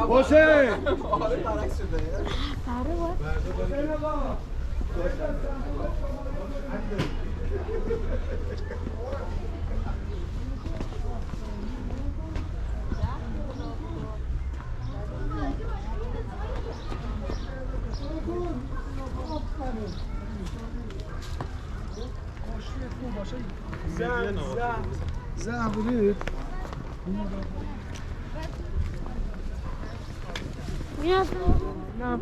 باشه زن بودید میاد نه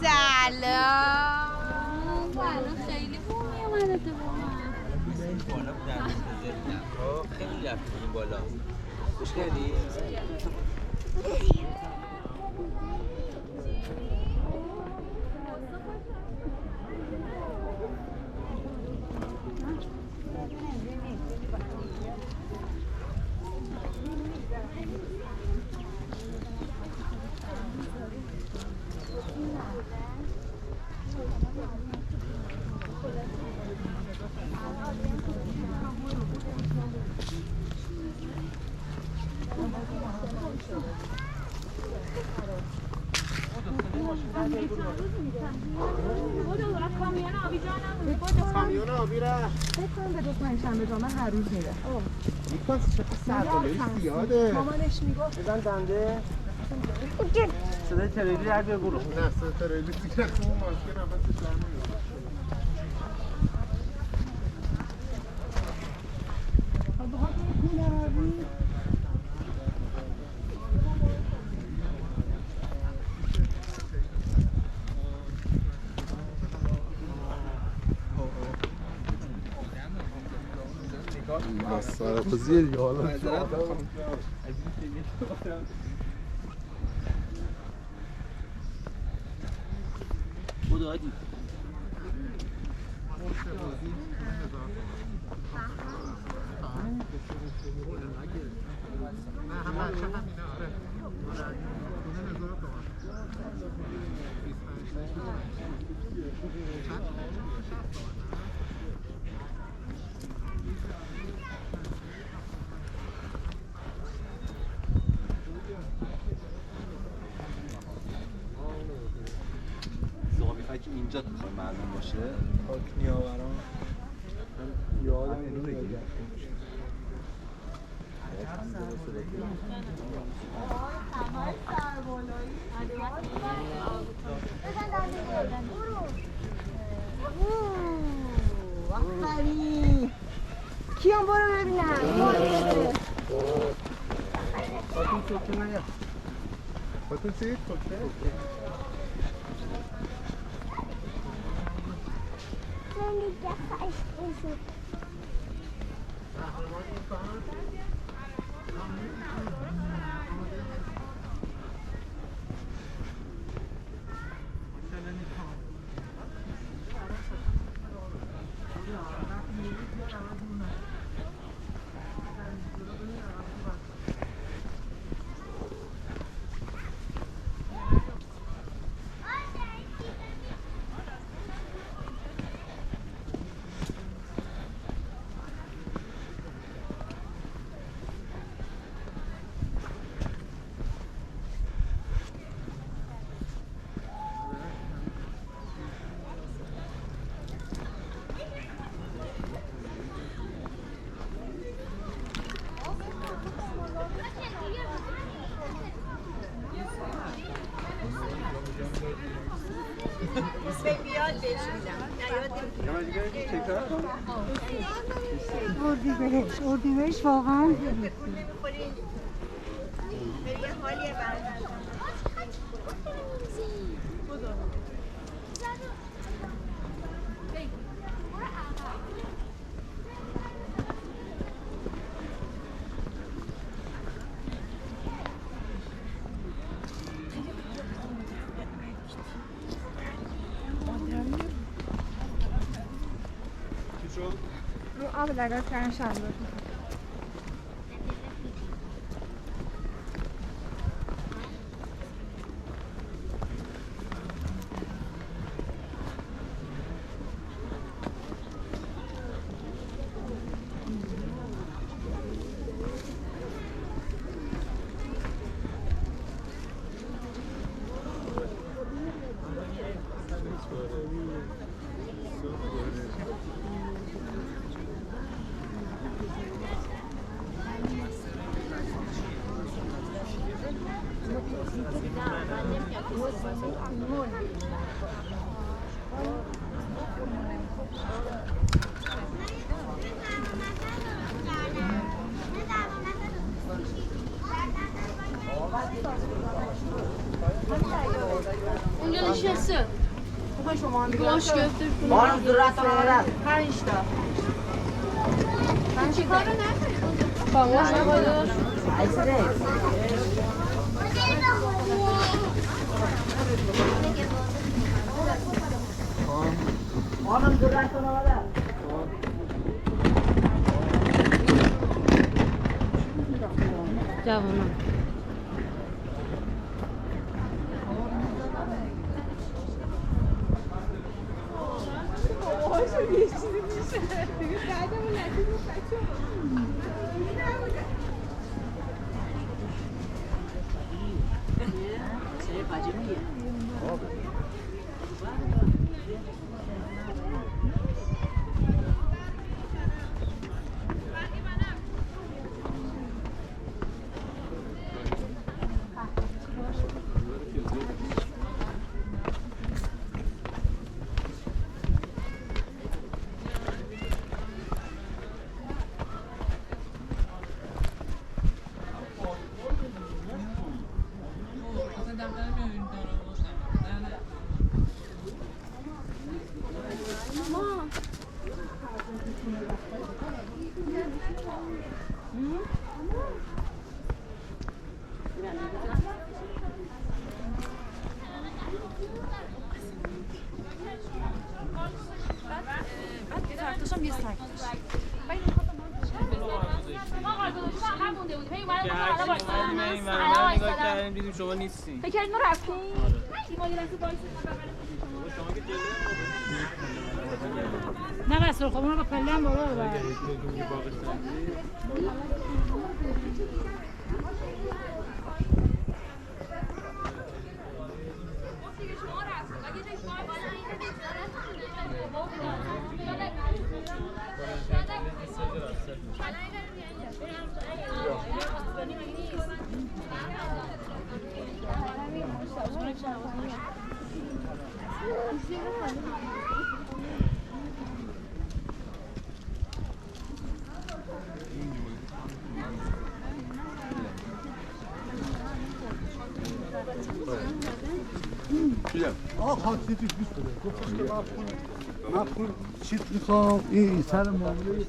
سلام خیلی بوم میومده تو بالا خیلی رفتیم این بالا خوش کردی؟ کامیون آبی را بکنم به دو پنجشنبه جا من هر روز میره میکنم چقدر سرطاله زیاده مامانش میگفت بزن دنده صدای تریلی در بیا برو نه صدا تریلی دیگه خوب ماشکه نفسش در میاد سرخوزیه دیگه حالا بودو عادی که اینجا میخوای معلوم باشه خاک نیاوران یادم اینو بگیر آفرین کیان برو ببینم خاتون چوکه نیا خاتون چی؟ چوکه؟ من دیگه خشم شد اردیبهشت واقعا رو آب لگات کردن شنبه اونجا نشسته میخوای شما هم گوش گرفته بارم ذرت آمدن 5 تا چی کارو نکنی خاموش نباید بارم ذرت آمدن جوانم شما نیستی. فکر کردید ما رفتیم؟ ما یه لحظه وایسید نه رسول خب اونو با پله هم بالا ببر آقا خواستیش بیست بده گفتش که من پول چیت میخوام این سر معامله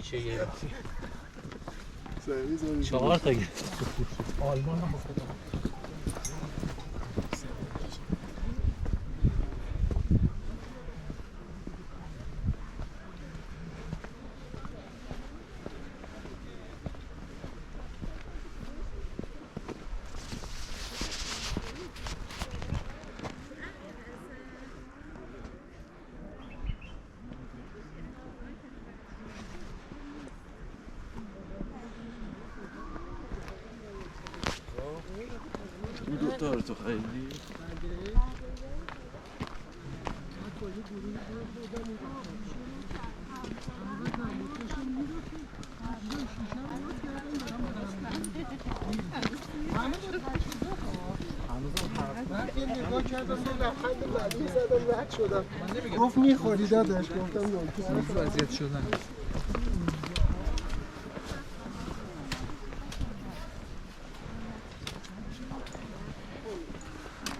چه گرفتی؟ سرویس 4 تا گرفتی. آلمان هم بخدا. دوتا رو تو خیلی من یه نگاه کردم یه لبخند بعدی زدم رد شدم گفت میخوری داداش گفتم نمکه وضعیت شدن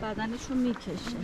بدنشون میکشه.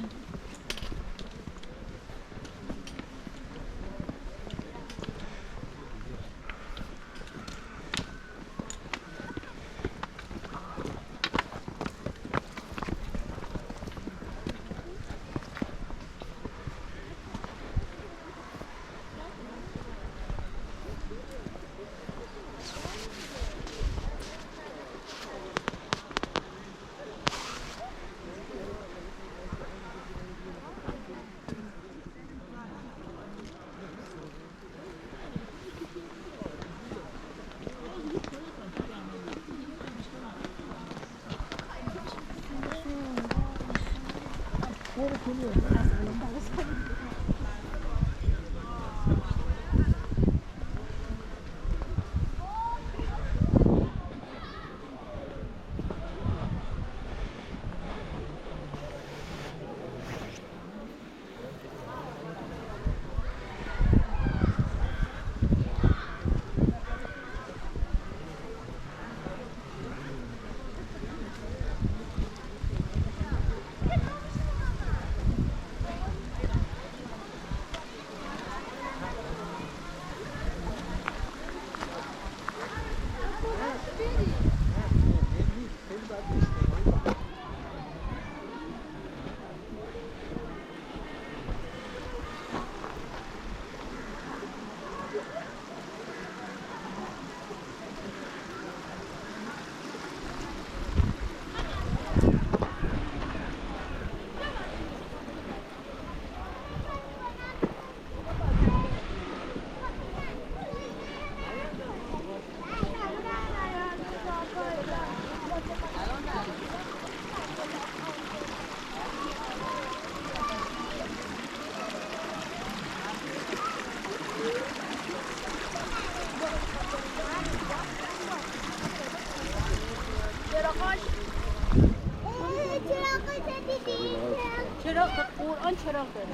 چراغ قرآن چراغ داره.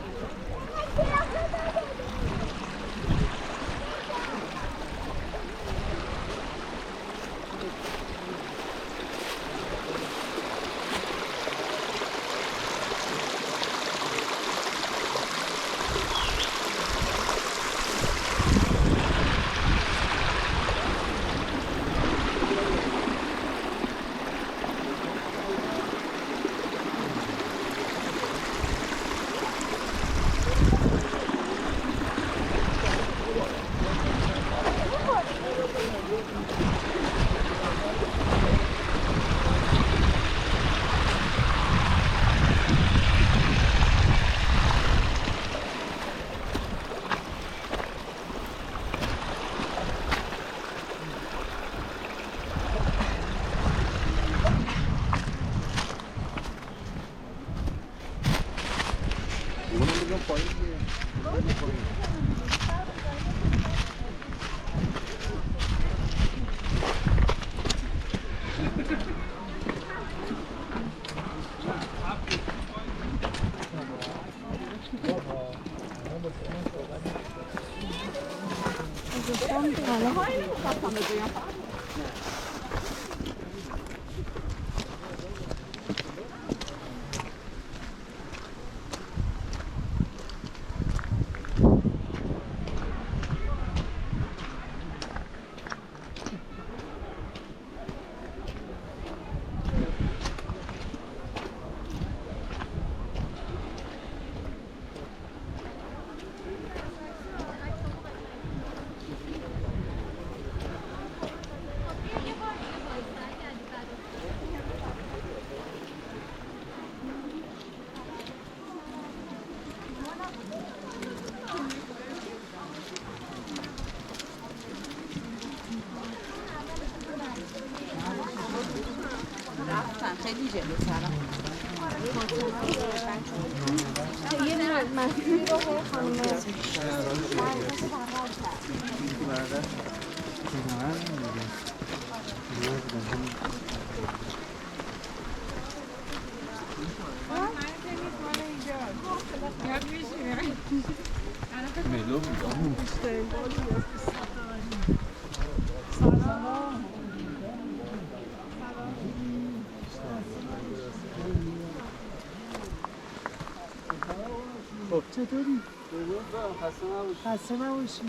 جلو سرم یه مسیحی رو خانمه خب چطوری؟ خسته نباشی.